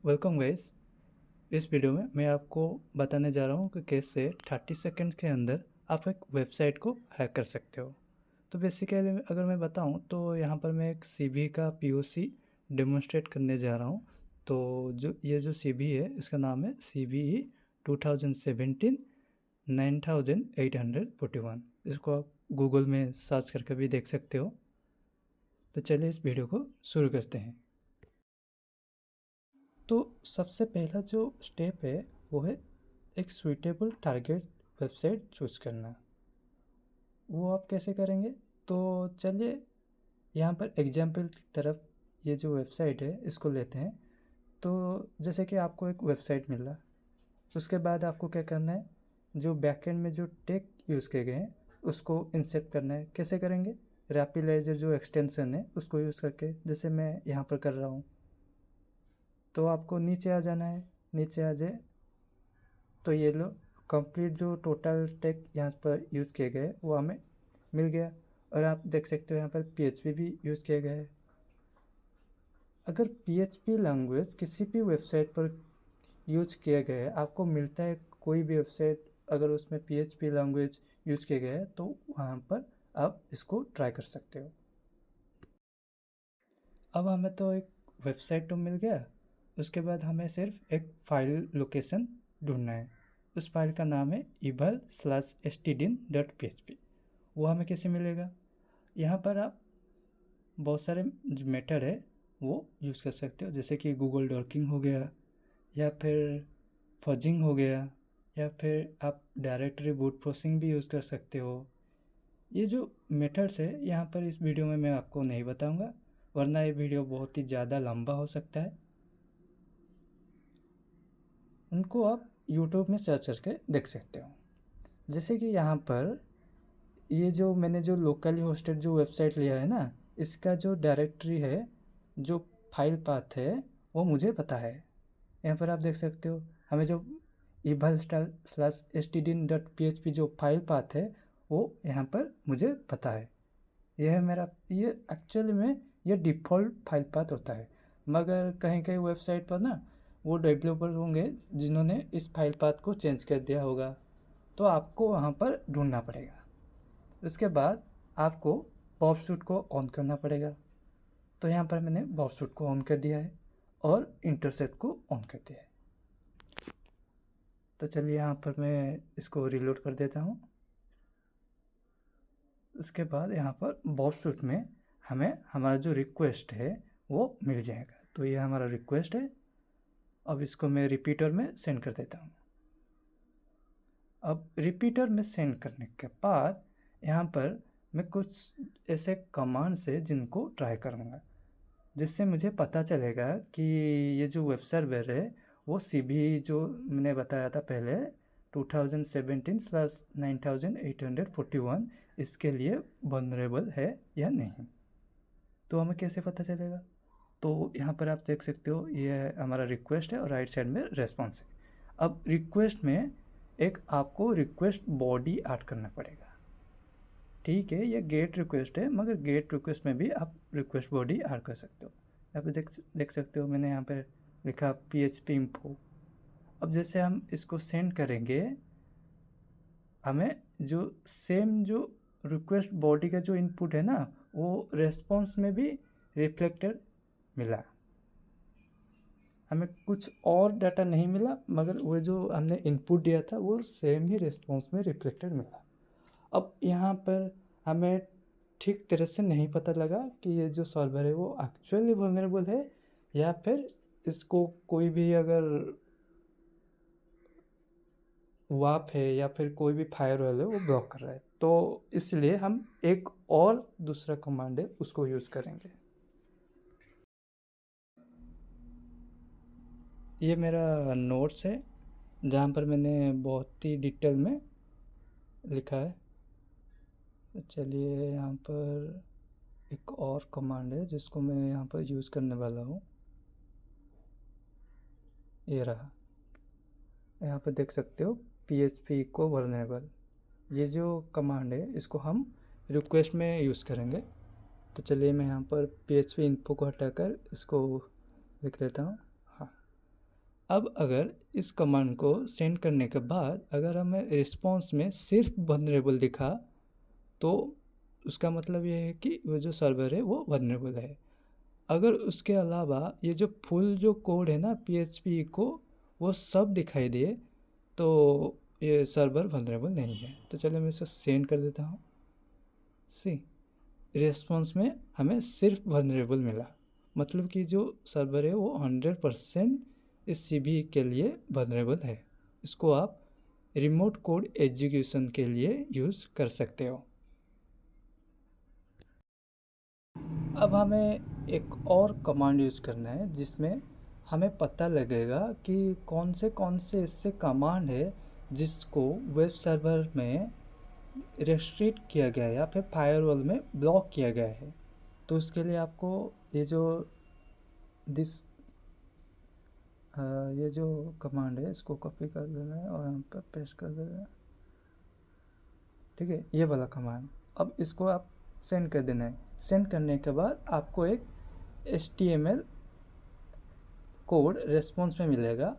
Welcome guys. इस video में मैं आपको बताने जा रहा हूँ कि कैसे 30 सेकंड के अंदर आप एक वेबसाइट को हैक कर सकते हो। तो बेसिकली अगर मैं बताऊँ तो यहाँ पर मैं एक सीवी का पीओसी डेमोन्स्ट्रेट करने जा रहा हूँ। तो जो सीवी है इसका नाम है CVE 2017 9841। इसको आप गूगल में सर्च करके भी देख सकते हो। तो चलिए इस वीडियो को शुरू करते हैं। तो सबसे पहला जो स्टेप है वो है एक सुइटेबल टारगेट वेबसाइट चूज़ करना। वो आप कैसे करेंगे? तो चलिए यहाँ पर एग्जाम्पल की तरफ ये जो वेबसाइट है इसको लेते हैं। तो जैसे कि आपको एक वेबसाइट मिला, उसके बाद आपको क्या करना है, जो बैकएंड में जो टेक यूज़ किए गए हैं उसको इंसर्ट करना है। कैसे करेंगे? रैपिलाइजर जो एक्सटेंशन है उसको यूज़ करके, जैसे मैं यहाँ पर कर रहा हूँ। तो आपको नीचे आ जाना है। नीचे आ जाए तो ये लो, कंप्लीट जो टोटल टेक यहाँ पर यूज़ किए गए वो हमें मिल गया। और आप देख सकते हो यहाँ पर PHP भी यूज़ किया गया है। अगर PHP लैंग्वेज किसी भी वेबसाइट पर यूज किया गया है, आपको मिलता है कोई भी वेबसाइट अगर उसमें PHP लैंग्वेज यूज़ किया गया है, तो वहाँ पर आप इसको ट्राई कर सकते हो। अब हमें तो एक वेबसाइट तो मिल गया, उसके बाद हमें सिर्फ एक फाइल लोकेशन ढूंढना है। उस फाइल का नाम है eval/stdin.php। वो हमें कैसे मिलेगा? यहाँ पर आप बहुत सारे जो मेथड है वो यूज़ कर सकते हो, जैसे कि गूगल डॉकिंग हो गया, या फिर फजिंग हो गया, या फिर आप डायरेक्टरी बूट फोर्सिंग भी यूज़ कर सकते हो। ये जो मेथड्स है यहाँ पर इस वीडियो में मैं आपको नहीं बताऊंगा, वरना ये वीडियो बहुत ही ज़्यादा लंबा हो सकता है। उनको आप यूट्यूब में सर्च करके देख सकते हो। जैसे कि यहाँ पर ये जो मैंने जो लोकली होस्टेड जो वेबसाइट लिया है ना, इसका जो डायरेक्टरी है, जो फाइल पाथ है, वो मुझे पता है। यहाँ पर आप देख सकते हो, हमें जो eval/stdin.php जो फाइल पाथ है वो यहाँ पर मुझे पता है। यह है मेरा, ये एक्चुअली में ये डिफ़ॉल्ट फाइल पाथ होता है। मगर कहीं कहीं वेबसाइट पर ना वो डेवलपर होंगे जिन्होंने इस फाइल पाथ को चेंज कर दिया होगा, तो आपको वहाँ पर ढूंढना पड़ेगा। उसके बाद आपको पॉप शूट को ऑन करना पड़ेगा। तो यहाँ पर मैंने पॉप शूट को ऑन कर दिया है और इंटरसेप्ट को ऑन कर दिया है। तो चलिए यहाँ पर मैं इसको रिलोड कर देता हूँ। उसके बाद यहाँ पर बॉब शूट में हमें हमारा जो रिक्वेस्ट है वो मिल जाएगा। तो ये हमारा रिक्वेस्ट है। अब इसको मैं रिपीटर में सेंड कर देता हूँ। अब रिपीटर में सेंड करने के बाद यहाँ पर मैं कुछ ऐसे कमांड्स है जिनको ट्राई करूँगा, जिससे मुझे पता चलेगा कि ये जो वेब सर्वर है वो CVE जो मैंने बताया था पहले 2017/9841 इसके लिए वनरेबल है या नहीं। तो हमें कैसे पता चलेगा? तो यहाँ पर आप देख सकते हो, ये हमारा रिक्वेस्ट है और राइट साइड में रेस्पॉन्स है। अब रिक्वेस्ट में एक आपको रिक्वेस्ट बॉडी ऐड करना पड़ेगा। ठीक है, ये गेट रिक्वेस्ट है, मगर गेट रिक्वेस्ट में भी आप रिक्वेस्ट बॉडी ऐड कर सकते हो। यहाँ पे देख सकते हो मैंने यहाँ पे लिखा PHP info। अब जैसे हम इसको सेंड करेंगे, हमें जो सेम जो रिक्वेस्ट बॉडी का जो इनपुट है ना, वो रेस्पॉन्स में भी रिफ्लेक्टेड मिला। हमें कुछ और डाटा नहीं मिला, मगर वो जो हमने इनपुट दिया था वो सेम ही रिस्पॉन्स में रिफ्लेक्टेड मिला। अब यहाँ पर हमें ठीक तरह से नहीं पता लगा कि ये जो सर्वर है वो एक्चुअली वल्नरेबल है, या फिर इसको कोई भी अगर वाप है या फिर कोई भी फायरवॉल है वो ब्लॉक कर रहा है। तो इसलिए हम एक और दूसरा कमांड है उसको यूज़ करेंगे। ये मेरा नोट्स है जहाँ पर मैंने बहुत ही डिटेल में लिखा है। चलिए यहाँ पर एक और कमांड है जिसको मैं यहाँ पर यूज़ करने वाला हूँ। ये रहा, यहाँ पर देख सकते हो PHP को वल्नरेबल। ये जो कमांड है इसको हम रिक्वेस्ट में यूज़ करेंगे। तो चलिए मैं यहाँ पर PHP इन्फो को हटाकर इसको लिख देता हूँ। हाँ, अब अगर इस कमांड को सेंड करने के बाद अगर हमें रिस्पॉन्स में सिर्फ वल्नरेबल दिखा तो उसका मतलब ये है कि वो जो सर्वर है वो वल्नरेबल है। अगर उसके अलावा ये जो फुल जो कोड है ना PHP को वो सब दिखाई दिए तो ये सर्वर वल्नरेबल नहीं है। तो चलिए मैं इसको सेंड कर देता हूँ। सी रिस्पॉन्स में हमें सिर्फ वल्नरेबल मिला, मतलब कि जो सर्वर है वो 100% इस CVE के लिए वल्नरेबल है। इसको आप रिमोट कोड एग्जीक्यूशन के लिए यूज़ कर सकते हो। अब हमें एक और कमांड यूज़ करना है जिसमें हमें पता लगेगा कि कौन से इससे कमांड है जिसको वेब सर्वर में रेस्ट्रिक्ट किया गया है या फिर फायरवॉल में ब्लॉक किया गया है। तो उसके लिए आपको ये जो ये जो कमांड है इसको कॉपी कर देना है और यहाँ पर पेस्ट कर देना है। ठीक है, ये वाला कमांड अब इसको आप सेंड कर देना है। सेंड करने के बाद आपको एक HTML कोड रेस्पॉन्स में मिलेगा।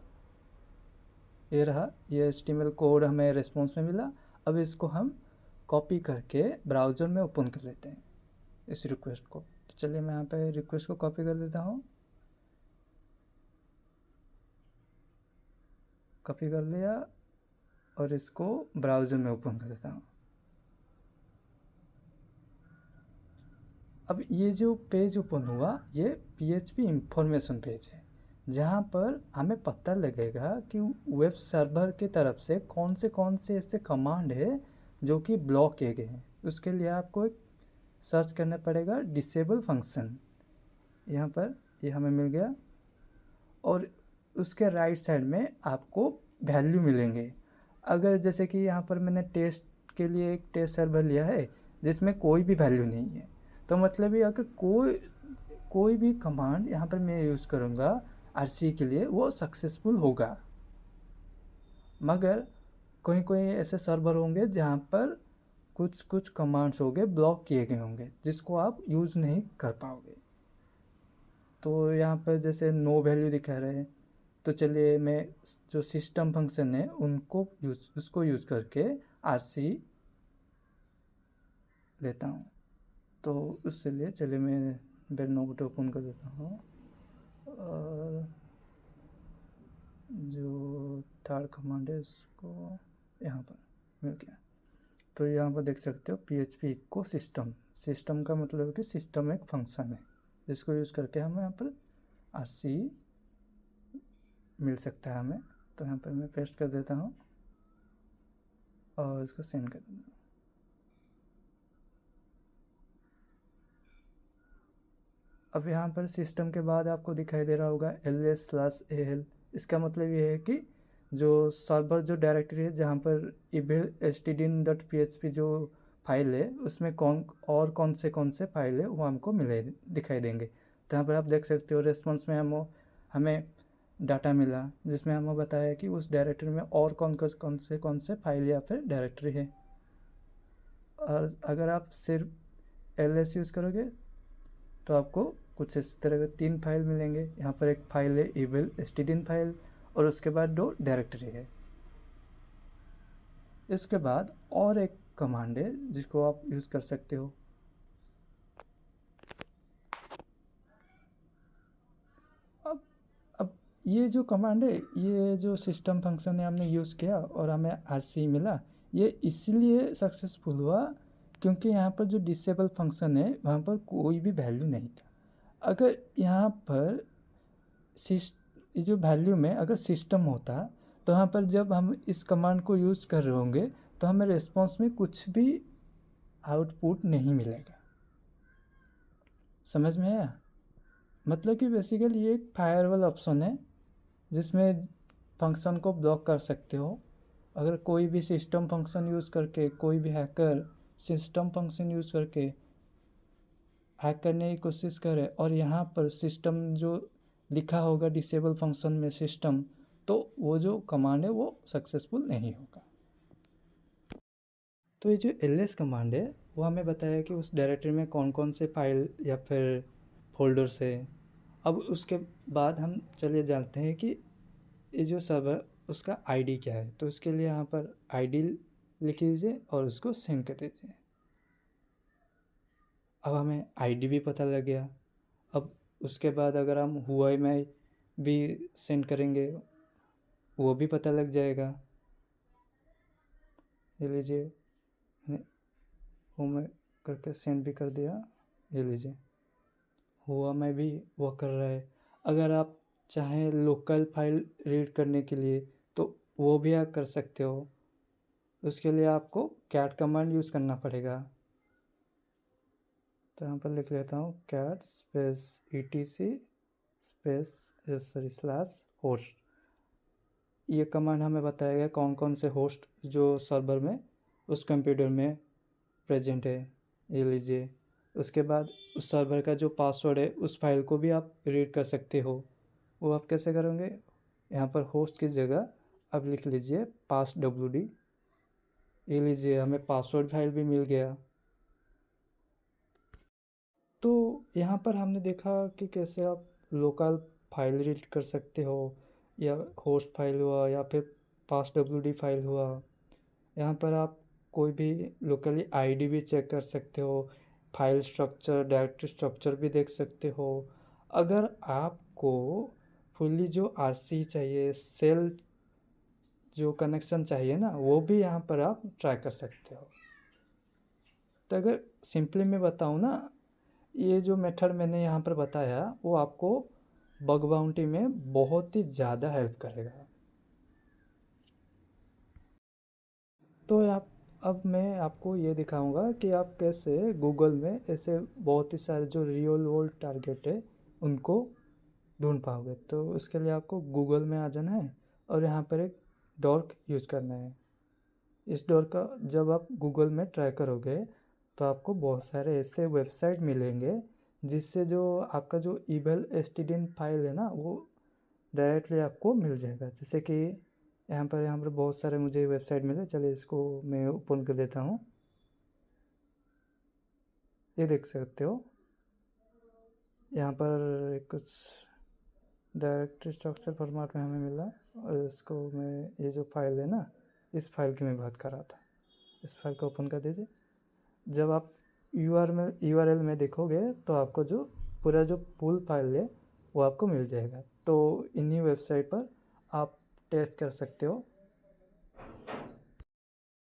ये रहा, ये HTML कोड हमें रेस्पॉन्स में मिला। अब इसको हम कॉपी करके ब्राउज़र में ओपन कर लेते हैं इस रिक्वेस्ट को। तो चलिए मैं यहाँ पे रिक्वेस्ट को कॉपी कर देता हूँ, कॉपी कर लिया और इसको ब्राउज़र में ओपन कर देता हूँ। अब ये जो पेज ओपन हुआ ये PHP इंफॉर्मेशन पेज है, जहाँ पर हमें पता लगेगा कि वेब सर्वर की तरफ से कौन से ऐसे कमांड है जो कि ब्लॉक किए गए हैं। उसके लिए आपको एक सर्च करना पड़ेगा डिसेबल फंक्शन। यहाँ पर ये हमें मिल गया और उसके राइट साइड में आपको वैल्यू मिलेंगे। अगर जैसे कि यहाँ पर मैंने टेस्ट के लिए एक टेस्ट सर्वर लिया है जिसमें कोई भी वैल्यू नहीं है, तो मतलब ये अगर कोई भी कमांड यहाँ पर मैं यूज़ करूँगा RC के लिए वो सक्सेसफुल होगा। मगर कोई ऐसे सर्वर होंगे जहाँ पर कुछ कमांड्स होंगे ब्लॉक किए गए होंगे जिसको आप यूज़ नहीं कर पाओगे। तो यहाँ पर जैसे नो वैल्यू दिखा रहे हैं, तो चलिए मैं जो सिस्टम फंक्शन है उसको यूज़ करके RC लेता हूँ। तो उससे लिए चलिए मैं वेब नोट ओपन कर देता हूँ और जो थर्ड कमांड है उसको यहाँ पर मिल गया। तो यहाँ पर देख सकते हो PHP को सिस्टम का मतलब है कि सिस्टम एक फंक्शन है जिसको यूज़ करके हमें यहाँ पर RC मिल सकता है हमें। तो यहाँ पर मैं पेस्ट कर देता हूँ और इसको सेंड कर देता हूँ। अब यहाँ पर सिस्टम के बाद आपको दिखाई दे रहा होगा ls/al। इसका मतलब ये है कि जो सर्वर जो डायरेक्टरी है जहाँ पर eval-stdin.php जो फाइल है उसमें कौन से फाइल है वो हमको दिखाई देंगे। तो यहाँ पर आप देख सकते हो रेस्पॉन्स में हमें डाटा मिला जिसमें हमें बताया कि उस डायरेक्टरी में और कौन से फाइल या फिर डायरेक्टरी है। और अगर आप सिर्फ ls यूज़ करोगे तो आपको कुछ इस तरह के 3 फाइल मिलेंगे। यहाँ पर एक फाइल है eval-stdin फाइल और उसके बाद 2 डायरेक्टरी है। इसके बाद और एक कमांड है जिसको आप यूज़ कर सकते हो। अब ये जो कमांड है, ये जो सिस्टम फंक्शन है हमने यूज़ किया और हमें RC मिला, ये इसीलिए सक्सेसफुल हुआ क्योंकि यहाँ पर जो डिसेबल फंक्शन है वहाँ पर कोई भी वैल्यू नहीं था। अगर यहाँ पर ये जो वैल्यू में अगर सिस्टम होता तो यहाँ पर जब हम इस कमांड को यूज़ कर रहे होंगे तो हमें रिस्पॉन्स में कुछ भी आउटपुट नहीं मिलेगा। समझ में आया? मतलब कि बेसिकली ये एक फायरवॉल ऑप्शन है जिसमें फंक्शन को ब्लॉक कर सकते हो। अगर कोई भी सिस्टम फंक्शन यूज़ करके कोई भी हैकर सिस्टम फंक्शन यूज़ करके हैक करने की कोशिश करे और यहाँ पर सिस्टम जो लिखा होगा डिसेबल फंक्शन में सिस्टम, तो वो जो कमांड है वो सक्सेसफुल नहीं होगा। तो ये जो ls कमांड है वो हमें बताया कि उस डायरेक्टरी में कौन से फाइल या फिर फोल्डर्स है। अब उसके बाद हम चलिए जानते हैं कि ये जो सर्वर उसका आईडी क्या है, तो इसके लिए यहाँ पर आईडी लिख लीजिए और उसको सेंड कर दीजिए। अब हमें आईडी भी पता लग गया। अब उसके बाद अगर हम हुआई में भी सेंड करेंगे वो भी पता लग जाएगा। ये लीजिए, मैंने वो में करके सेंड भी कर दिया। ये लीजिए, हुआ में भी वो कर रहा है। अगर आप चाहें लोकल फाइल रीड करने के लिए तो वो भी आप कर सकते हो। उसके लिए आपको कैट कमांड यूज़ करना पड़ेगा। तो यहाँ पर लिख लेता हूँ cat space etc space /host। ये कमांड हमें बताएगा कौन कौन से होस्ट जो सर्वर में उस कंप्यूटर में प्रेजेंट है। ये लीजिए, उसके बाद उस सर्वर का जो पासवर्ड है उस फाइल को भी आप रीड कर सकते हो। वो आप कैसे करोगे, यहाँ पर होस्ट की जगह अब लिख लीजिए passwd। ये लीजिए, हमें पासवर्ड फाइल भी मिल गया। तो यहाँ पर हमने देखा कि कैसे आप लोकल फाइल रीड कर सकते हो, या होस्ट फाइल हुआ या फिर passwd फाइल हुआ। यहाँ पर आप कोई भी लोकली आईडी भी चेक कर सकते हो, फाइल स्ट्रक्चर, डायरेक्टरी स्ट्रक्चर भी देख सकते हो। अगर आपको फुल्ली जो आरसी चाहिए, सेल जो कनेक्शन चाहिए ना, वो भी यहाँ पर आप ट्राई कर सकते हो। तो अगर सिंपली मैं बताऊँ ना, ये जो मेथड मैंने यहाँ पर बताया वो आपको बग बाउंटी में बहुत ही ज़्यादा हेल्प करेगा। तो आप अब मैं आपको ये दिखाऊंगा कि आप कैसे गूगल में ऐसे बहुत ही सारे जो रियल वर्ल्ड टारगेट है उनको ढूंढ पाओगे। तो उसके लिए आपको गूगल में आ जाना है और यहाँ पर एक डॉर्क यूज़ करना है। इस डॉर्क का जब आप गूगल में ट्राई करोगे तो आपको बहुत सारे ऐसे वेबसाइट मिलेंगे जिससे जो आपका जो ईमेल stdin फाइल है ना वो डायरेक्टली आपको मिल जाएगा। जैसे कि यहाँ पर बहुत सारे मुझे वेबसाइट मिले। चलिए इसको मैं ओपन कर देता हूँ। ये देख सकते हो, यहाँ पर कुछ डायरेक्टरी स्ट्रक्चर फॉर्मेट में हमें मिला है। और इसको मैं ये जो फाइल है ना, इस फाइल की मैं बात कर रहा था। इस फाइल को ओपन कर दीजिए। जब आप URL में देखोगे तो आपको जो पूरा जो फुल फाइल है वो आपको मिल जाएगा। तो इन्हीं वेबसाइट पर आप टेस्ट कर सकते हो